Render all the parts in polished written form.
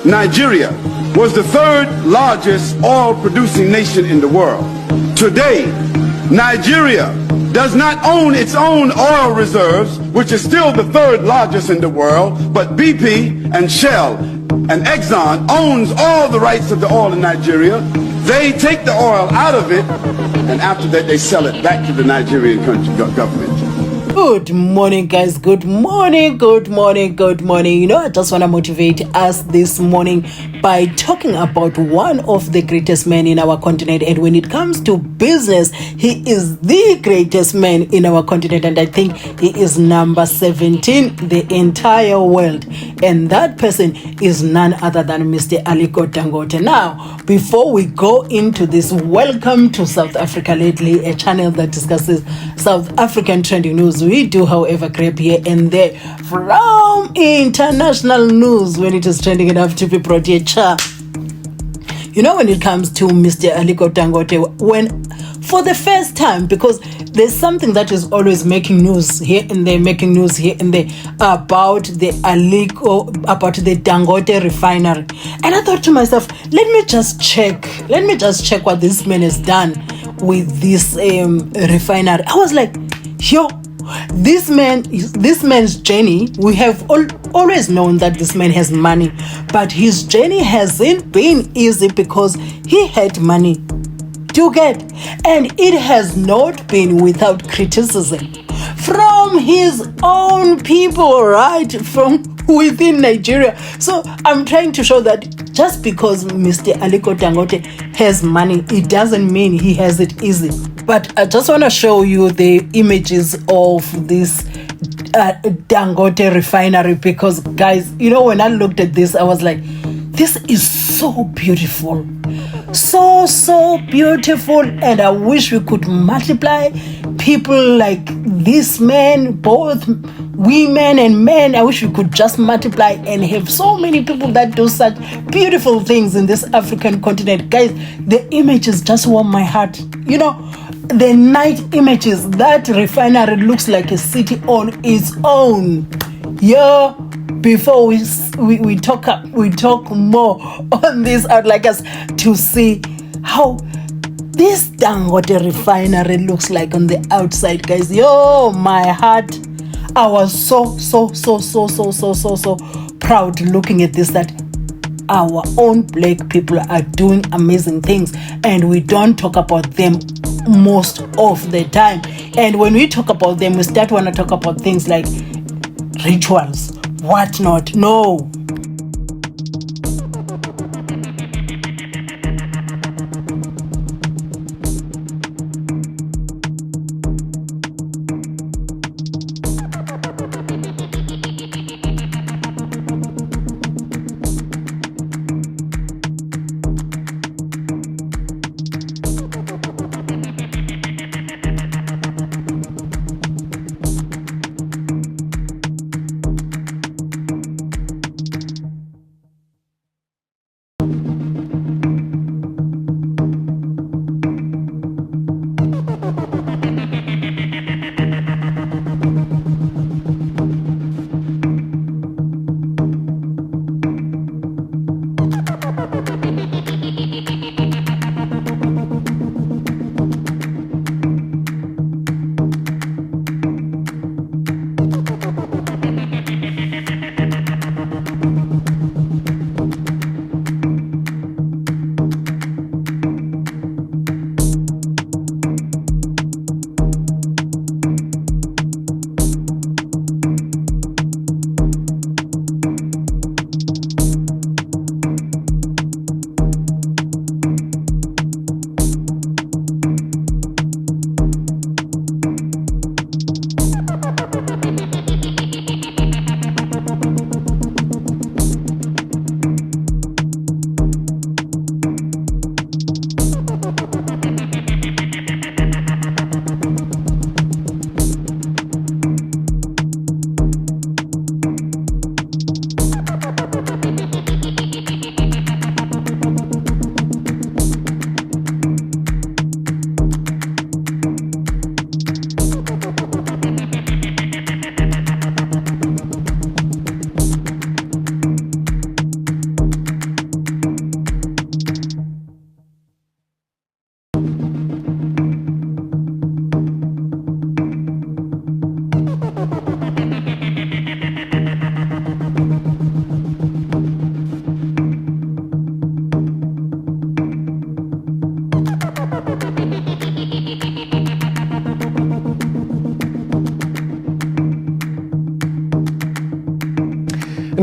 Nigeria was the third largest oil producing nation in the world. Today, Nigeria does not own its own oil reserves, which is still the third largest in the world, but BP and Shell and Exxon owns all the rights of the oil in Nigeria. They take the oil out of it, and after that they sell it back to the Nigerian government. Good morning, guys. Good morning, good morning, good morning. You know, I just want to motivate us this morning by talking about one of the greatest men in our continent. And when it comes to business, he is the greatest man in our continent. And I think he is number 17 the entire world. And that person is none other than Mr. Aliko Dangote. Now, before we go into this, welcome to South Africa Lately, a channel that discusses South African trending news. We do, however, grab here and there from international news when it is trending enough to be brought here. You know, when it comes to Mr. Aliko Dangote, when for the first time, because there's something that is always making news here and there, about the Aliko, about the Dangote Refinery. And I thought to myself, let me just check what this man has done with this refinery. I was like, yo, this man's journey, we have always known that this man has money, but his journey hasn't been easy because he had money to get, and it has not been without criticism from his own people, right, from within Nigeria. So I'm trying to show that just because Mr. Aliko Dangote has money, it doesn't mean he has it easy. But I just want to show you the images of this Dangote refinery, because, guys, you know, when I looked at this, I was like, this is so beautiful. So beautiful. And I wish we could multiply people like this man, both women and men. I wish we could just multiply and have so many people that do such beautiful things in this African continent. Guys, the images just warm my heart. You know, the night images, that refinery looks like a city on its own. Yeah, before we talk more on this, I'd like us to see how this Dangote refinery looks like on the outside, guys. Yo, my heart. I was so proud looking at this, that our own black people are doing amazing things, and we don't talk about them most of the time. And when we talk about them, we start want to talk about things like rituals, whatnot. No.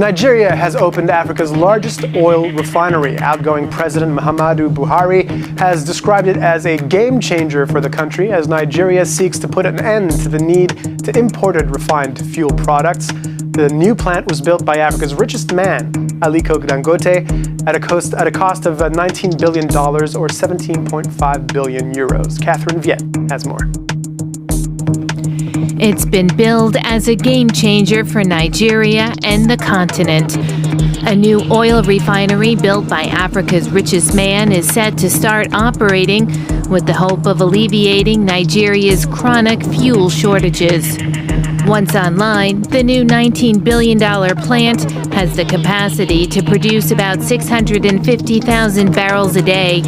Nigeria has opened Africa's largest oil refinery. Outgoing President Muhammadu Buhari has described it as a game changer for the country as Nigeria seeks to put an end to the need to imported refined fuel products. The new plant was built by Africa's richest man, Aliko Dangote, at a cost of $19 billion or 17.5 billion euros. Catherine Viet has more. It's been billed as a game changer for Nigeria and the continent. A new oil refinery built by Africa's richest man is set to start operating with the hope of alleviating Nigeria's chronic fuel shortages. Once online, the new $19 billion plant has the capacity to produce about 650,000 barrels a day,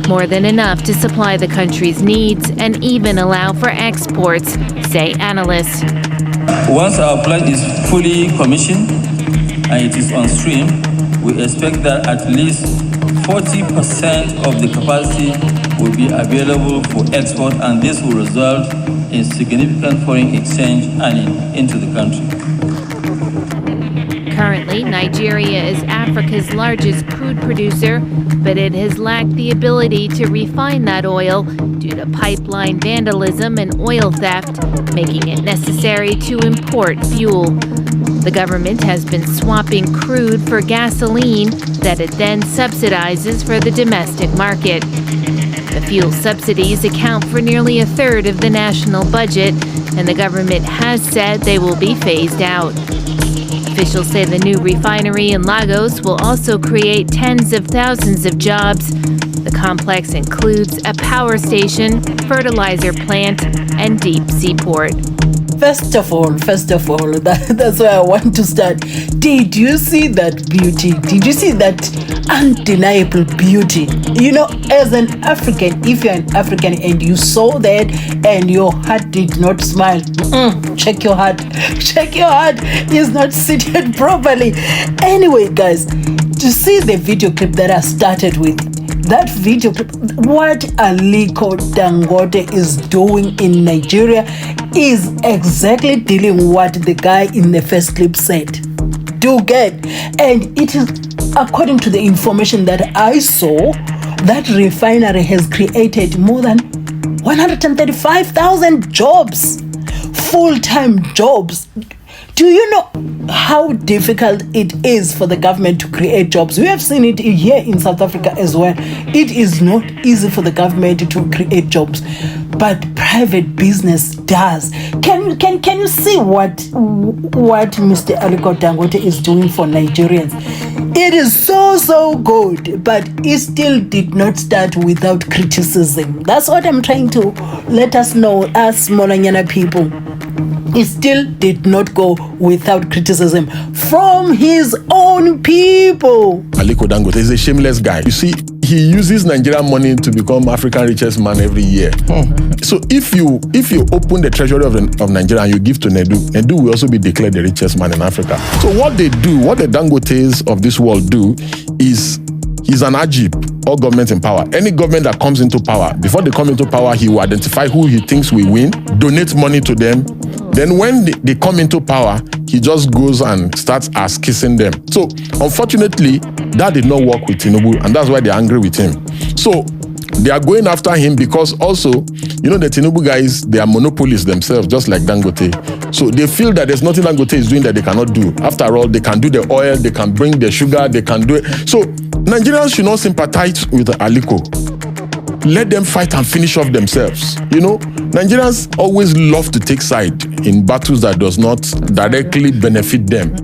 more than enough to supply the country's needs and even allow for exports, say analysts. Once our plant is fully commissioned and it is on stream, we expect that at least 40% of the capacity will be available for export, and this will result in significant foreign exchange earning into the country. Currently, Nigeria is Africa's largest crude producer, but it has lacked the ability to refine that oil due to pipeline vandalism and oil theft, making it necessary to import fuel. The government has been swapping crude for gasoline that it then subsidizes for the domestic market. The fuel subsidies account for nearly a third of the national budget, and the government has said they will be phased out. Officials say the new refinery in Lagos will also create tens of thousands of jobs. The complex includes a power station, fertilizer plant, and deep seaport. First of all, that's where I want to start. Did you see that beauty? Did you see that undeniable beauty? You know, as an African, if you're an African and you saw that and your heart did not smile, check your heart. Check your heart is not seated properly. Anyway, guys, to see the video clip that I started with, that video clip, what Aliko Dangote is doing in Nigeria is exactly dealing what the guy in the first clip said. Do get, and it is according to the information that I saw, that refinery has created more than 135,000 jobs, full-time jobs. Do you know how difficult it is for the government to create jobs? We have seen it here in South Africa as well. It is not easy for the government to create jobs, but private business does. Can you see what Mr. Aliko Dangote is doing for Nigerians? It is so good, but it still did not start without criticism. That's what I'm trying to let us know, as Molanyana people. It still did not go without criticism from his own people. Aliko Dangote is a shameless guy. You see, he uses Nigerian money to become African richest man every year. So if you open the treasury of Nigeria and you give to Nedu will also be declared the richest man in Africa. So what they do, what the Dangotes of this world do is, he's an Ajib, all government in power. Any government that comes into power, before they come into power, he will identify who he thinks will win, donate money to them. Then when they come into power, he just goes and starts kissing them. So unfortunately, that did not work with Tinubu, and that's why they're angry with him. So they are going after him because also, you know, the Tinubu guys, they are monopolists themselves, just like Dangote. So they feel that there's nothing Dangote is doing that they cannot do. After all, they can do the oil, they can bring the sugar, they can do it. So Nigerians should not sympathize with Aliko. Let them fight and finish off themselves. You know, Nigerians always love to take side in battles that does not directly benefit them.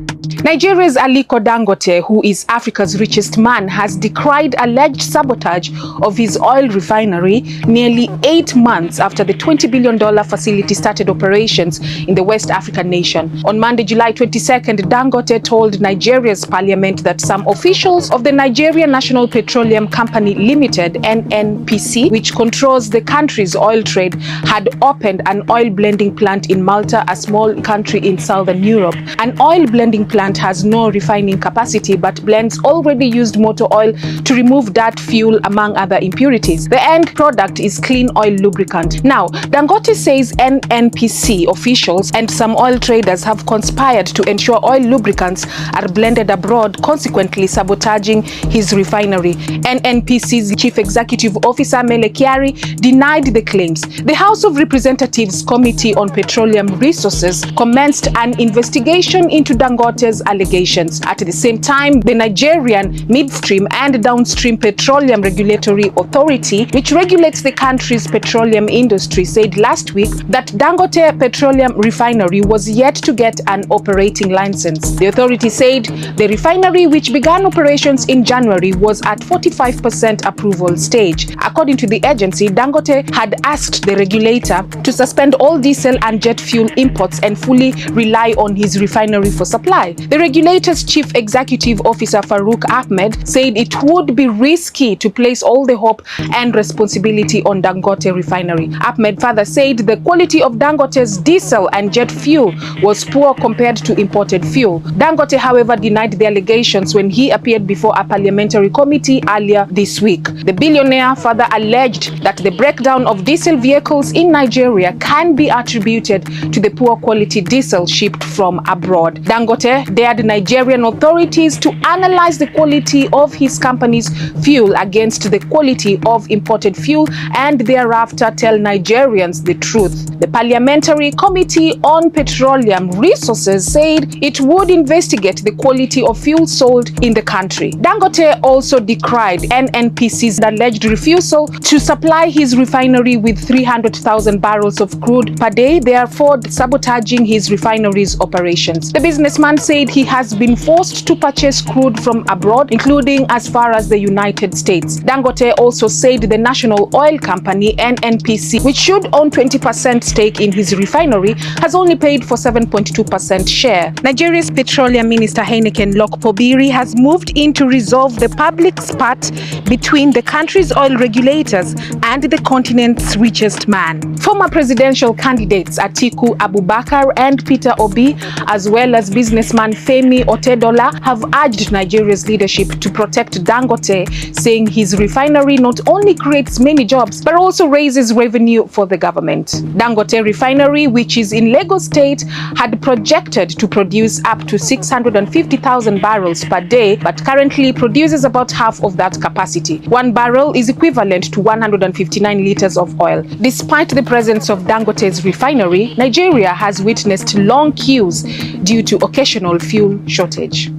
Nigeria's Aliko Dangote, who is Africa's richest man, has decried alleged sabotage of his oil refinery nearly 8 months after the $20 billion facility started operations in the West African nation. On Monday, July 22nd, Dangote told Nigeria's parliament that some officials of the Nigerian National Petroleum Company Limited, NNPC, which controls the country's oil trade, had opened an oil blending plant in Malta, a small country in southern Europe. An oil blending plant plant has no refining capacity but blends already used motor oil to remove that fuel among other impurities. The end product is clean oil lubricant. Now, Dangote says NNPC officials and some oil traders have conspired to ensure oil lubricants are blended abroad, consequently sabotaging his refinery. NNPC's Chief Executive Officer MCKENZIE denied the claims. The House of Representatives Committee on Petroleum Resources commenced an investigation into Dangote's allegations. At the same time, the Nigerian Midstream and Downstream Petroleum Regulatory Authority, which regulates the country's petroleum industry, said last week that Dangote Petroleum Refinery was yet to get an operating license. The authority said the refinery, which began operations in January, was at 45% approval stage. According to the agency, Dangote had asked the regulator to suspend all diesel and jet fuel imports and fully rely on his refinery for supply. The regulator's Chief Executive Officer Farouk Ahmed said it would be risky to place all the hope and responsibility on Dangote Refinery. Ahmed further said the quality of Dangote's diesel and jet fuel was poor compared to imported fuel. Dangote, however, denied the allegations when he appeared before a parliamentary committee earlier this week. The billionaire further alleged that the breakdown of diesel vehicles in Nigeria can be attributed to the poor quality diesel shipped from abroad. Dangote dared Nigerian authorities to analyze the quality of his company's fuel against the quality of imported fuel and thereafter tell Nigerians the truth. The Parliamentary Committee on Petroleum Resources said it would investigate the quality of fuel sold in the country. Dangote also decried NNPC's alleged refusal to supply his refinery with 300,000 barrels of crude per day, therefore sabotaging his refinery's operations. The businessman said he has been forced to purchase crude from abroad, including as far as the United States. Dangote also said the national oil company NNPC, which should own 20% stake in his refinery, has only paid for 7.2% share. Nigeria's Petroleum Minister Heineken Lokpobiri has moved in to resolve the public spat between the country's oil regulators and the continent's richest man. Former presidential candidates Atiku Abubakar and Peter Obi, as well as businessman Femi Otedola, have urged Nigeria's leadership to protect Dangote, saying his refinery not only creates many jobs but also raises revenue for the government. Dangote Refinery, which is in Lagos State, had projected to produce up to 650,000 barrels per day, but currently produces about half of that capacity. 1 barrel is equivalent to 159 liters of oil. Despite the presence of Dangote's refinery, Nigeria has witnessed long queues due to occasional fuel shortage.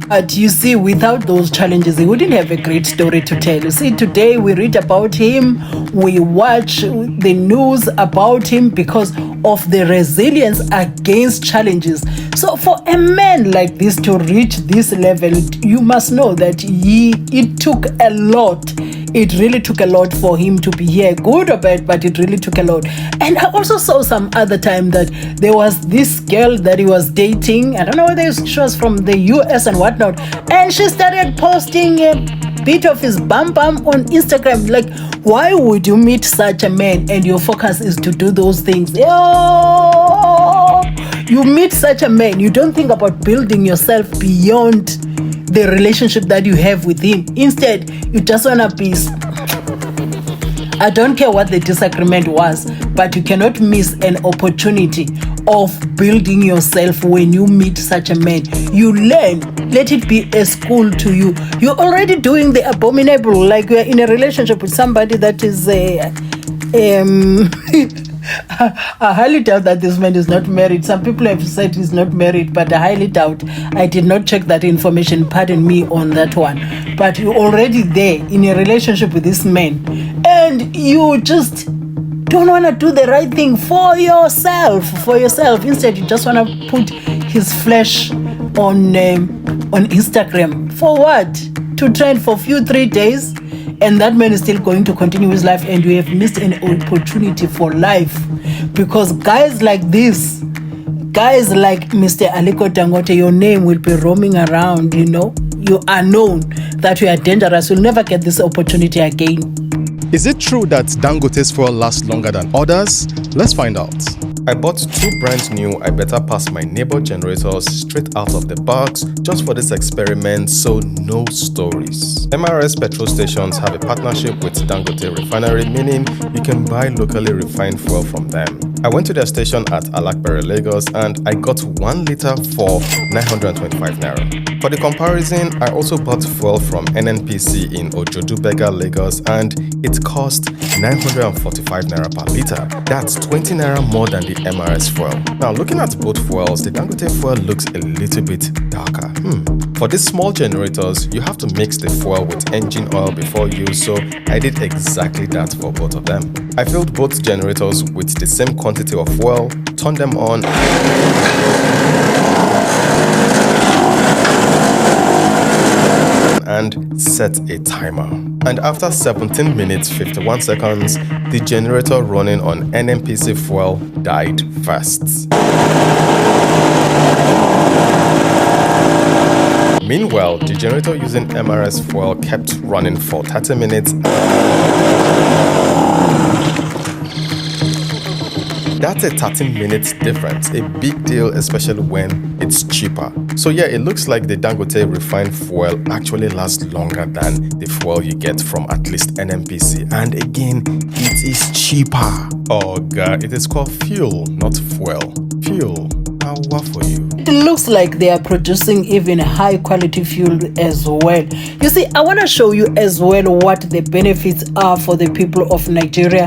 But you see, without those challenges, he wouldn't have a great story to tell. You see, today we read about him, we watch the news about him because of the resilience against challenges. So for a man like this to reach this level, you must know that it took a lot. It really took a lot for him to be here, good or bad, but it really took a lot. And I also saw some other time that there was this girl that he was dating. I don't know whether she was from the US and whatnot. And she started posting a bit of his bum on Instagram. Like, why would you meet such a man and your focus is to do those things? You meet such a man, you don't think about building yourself beyond the relationship that you have with him. Instead, you just want to be... I don't care what the disagreement was, but you cannot miss an opportunity of building yourself when you meet such a man. You learn. Let it be a school to you. You're already doing the abominable, like you're in a relationship with somebody that is I highly doubt that this man is not married. Some people have said he's not married, but I highly doubt. I did not check that information, pardon me on that one. But you're already there in a relationship with this man, and you just don't want to do the right thing for yourself. Instead, you just want to put his flesh on Instagram. For what? To trend for 3 days? And that man is still going to continue his life, and you have missed an opportunity for life. Because guys like this, guys like Mr. Aliko Dangote, your name will be roaming around, you know. You are known that you are dangerous. You'll never get this opportunity again. Is it true that Dangote's fuel lasts longer than others? Let's find out. I bought 2 brand new I better pass my neighbor generators straight out of the box just for this experiment, so no stories. MRS petrol stations have a partnership with Dangote Refinery, meaning you can buy locally refined fuel from them. I went to their station at Alakbere, Lagos, and I got 1 liter for 925 naira. For the comparison, I also bought fuel from NNPC in Ojodubega, Lagos, and it cost 945 naira per liter. That's 20 naira more than the MRS fuel. Now, looking at both fuels, the Dangote fuel looks a little bit darker. For these small generators, you have to mix the fuel with engine oil before use, so I did exactly that for both of them. I filled both generators with the same quantity of fuel, turned them on, and set a timer. And after 17 minutes 51 seconds, the generator running on NNPC fuel died first. Meanwhile, the generator using MRS fuel kept running for 30 minutes. That's a 13 minutes difference, a big deal, especially when it's cheaper. So yeah, it looks like the Dangote refined fuel actually lasts longer than the fuel you get from at least NNPC. And again, it is cheaper. Oh god, it is called fuel, not fuel. Fuel. What for you? It looks like they are producing even high quality fuel as well. You see, I want to show you as well what the benefits are for the people of Nigeria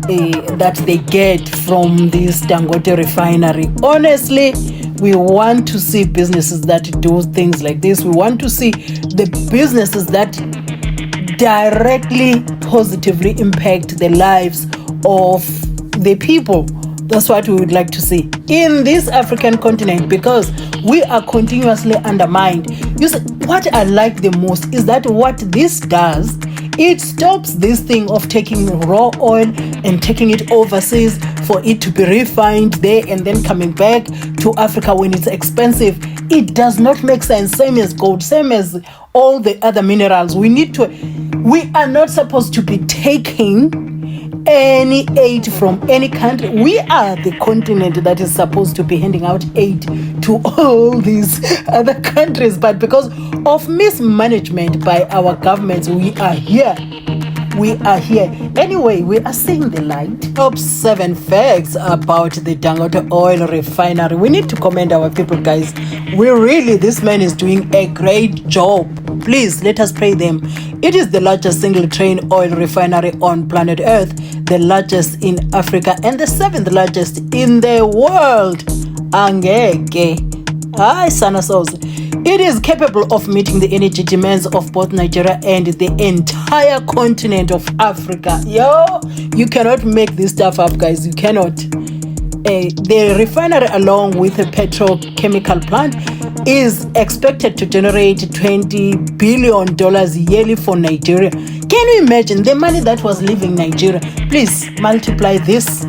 that they get from this Dangote refinery. Honestly, we want to see businesses that do things like this. We want to see the businesses that directly positively impact the lives of the people. That's what we would like to see in this African continent, because we are continuously undermined. You see, what I like the most is that what this does, it stops this thing of taking raw oil and taking it overseas for it to be refined there and then coming back to Africa when it's expensive. It does not make sense. Same as gold, same as all the other minerals. We are not supposed to be taking any aid from any country. We are the continent that is supposed to be handing out aid to all these other countries, but because of mismanagement by our governments, we are here. Anyway, we are seeing the light. Top 7 facts about the Dangote oil refinery. We need to commend our people, guys. This man is doing a great job. Please, let us pay them. It is the largest single train oil refinery on planet Earth, the largest in Africa, and the 7th largest in the world. Angeke. Hi, Sana Souls. It is capable of meeting the energy demands of both Nigeria and the entire continent of Africa. Yo, you cannot make this stuff up, guys. You cannot. The refinery, along with a petrochemical plant, is expected to generate $20 billion yearly for Nigeria. Can you imagine the money that was leaving Nigeria? Please multiply this.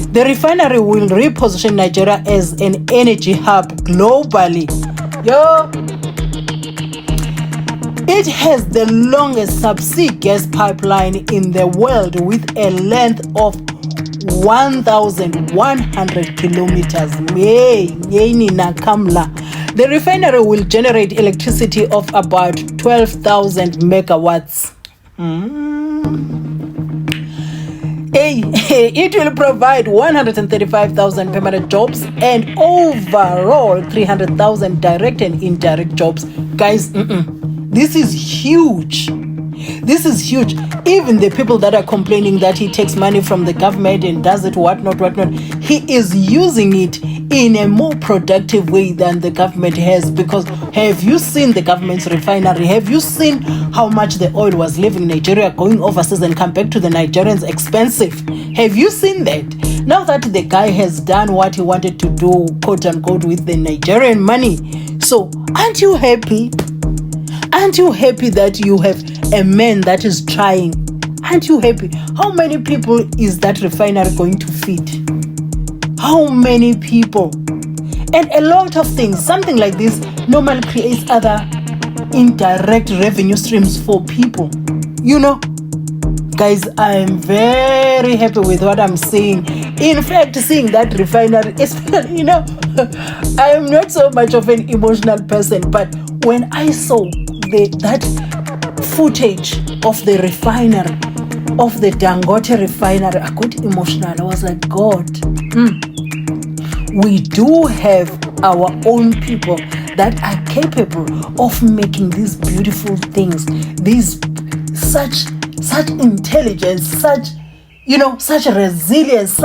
The refinery will reposition Nigeria as an energy hub globally. It has the longest subsea gas pipeline in the world with a length of 1,100 kilometers. The refinery will generate electricity of about 12,000 megawatts. It will provide 135,000 permanent jobs and overall 300,000 direct and indirect jobs. Guys, this is huge. Even the people that are complaining that he takes money from the government and does it whatnot, he is using it in a more productive way than the government has. Because have you seen the government's refinery? Have you seen how much the oil was leaving Nigeria, going overseas and come back to the Nigerians expensive? Have you seen that? Now that the guy has done what he wanted to do, quote unquote, with the Nigerian money, so aren't you happy? Aren't you happy that you have a man that is trying? Aren't you happy? How many people is that refinery going to feed? How many people? And a lot of things. Something like this normally creates other indirect revenue streams for people. You know, guys, I'm very happy with what I'm seeing In fact, seeing that refinery, especially, I am not so much of an emotional person, but when I saw that footage of the refinery, of the Dangote refinery, I got emotional. I was like, God, we do have our own people that are capable of making these beautiful things, these such intelligence, such resilience,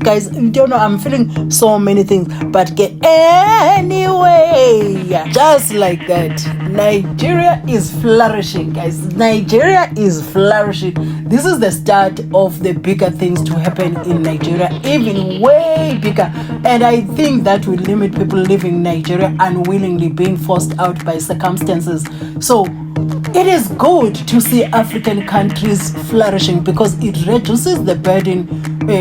guys, you don't know, I'm feeling so many things, but anyway, just like that, Nigeria is flourishing, guys. Nigeria is flourishing. This is the start of the bigger things to happen in Nigeria, even way bigger, and I think that will limit people living in Nigeria unwillingly being forced out by circumstances. So it is good to see African countries flourishing because it reduces the burden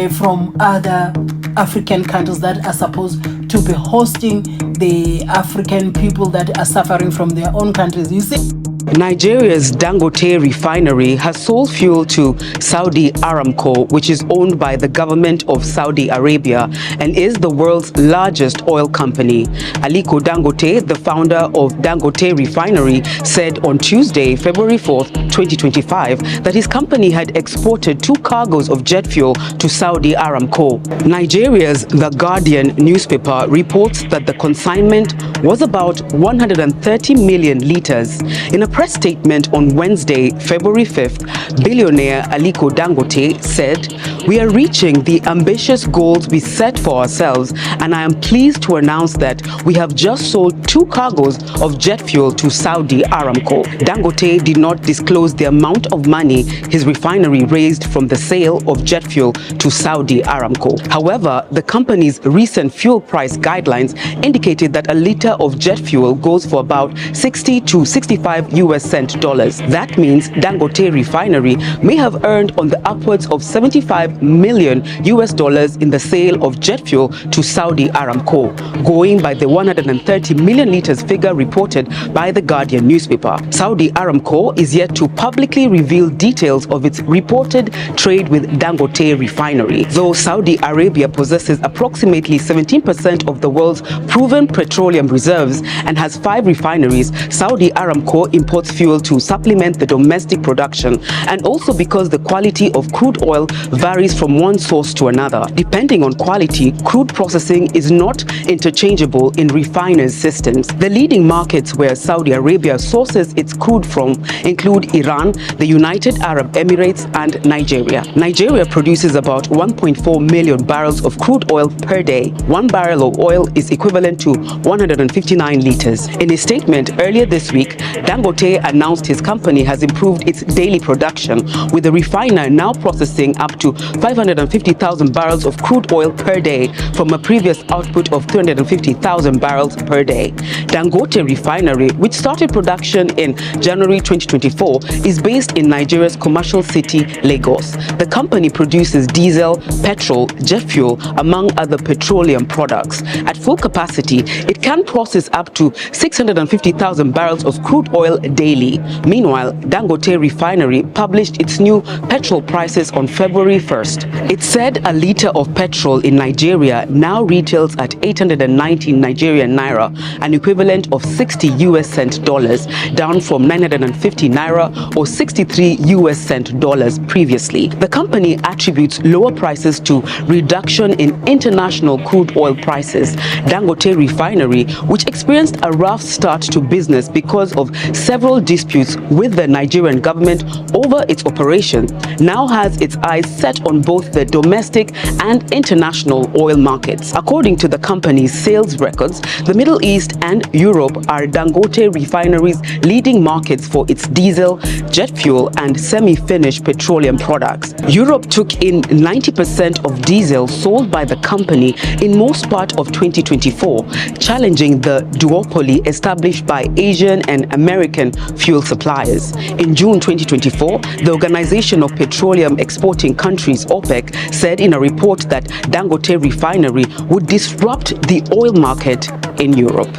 from other African countries that are supposed to be hosting the African people that are suffering from their own countries. You see? Nigeria's Dangote Refinery has sold fuel to Saudi Aramco, which is owned by the government of Saudi Arabia and is the world's largest oil company. Aliko Dangote, the founder of Dangote Refinery, said on Tuesday, February 4th, 2025, that his company had exported 2 cargoes of jet fuel to Saudi Aramco. Nigeria's The Guardian newspaper reports that the consignment was about 130 million liters. In a press statement on Wednesday, February 5th, billionaire Aliko Dangote said, "We are reaching the ambitious goals we set for ourselves, and I am pleased to announce that we have just sold 2 cargoes of jet fuel to Saudi Aramco." Dangote did not disclose the amount of money his refinery raised from the sale of jet fuel to Saudi Aramco. However, the company's recent fuel price guidelines indicated that a liter of jet fuel goes for about 60 to 65 US cent dollars. That means Dangote Refinery may have earned on the upwards of 75 million US dollars in the sale of jet fuel to Saudi Aramco, going by the 130 million liters figure reported by the Guardian newspaper. Saudi Aramco is yet to publicly reveal details of its reported trade with Dangote Refinery. Though Saudi Arabia possesses approximately 17% of the world's proven petroleum reserves and has 5 refineries, Saudi Aramco imports fuel to supplement the domestic production, and also because the quality of crude oil varies from one source to another. Depending on quality, crude processing is not interchangeable in refiners' systems. The leading markets where Saudi Arabia sources its crude from include Iran, the United Arab Emirates, and Nigeria. Nigeria produces about 1.4 million barrels of crude oil per day. 1 barrel of oil is equivalent to 159 liters. In a statement earlier this week, Dangote announced his company has improved its daily production, with the refiner now processing up to 550,000 barrels of crude oil per day from a previous output of 350,000 barrels per day. Dangote Refinery, which started production in January 2024, is based in Nigeria's commercial city, Lagos. The company produces diesel, petrol, jet fuel, among other petroleum products. At full capacity, it can process up to 650,000 barrels of crude oil daily. Meanwhile, Dangote Refinery published its new petrol prices on February 1st. It said a liter of petrol in Nigeria now retails at 890 Nigerian naira, an equivalent of 60 US cent dollars, down from 950 naira or 63 US cent dollars previously. The company attributes lower prices to reduction in international crude oil prices. Dangote Refinery, which experienced a rough start to business because of several disputes with the Nigerian government over its operation, now has its eyes set on both the domestic and international oil markets. According to the company's sales records, the Middle East and Europe are Dangote Refinery's leading markets for its diesel, jet fuel, and semi-finished petroleum products. Europe took in 90% of diesel sold by the company in most part of 2024, challenging the duopoly established by Asian and American fuel suppliers. In June 2024, the Organization of Petroleum Exporting Countries, OPEC, said in a report that Dangote Refinery would disrupt the oil market in Europe.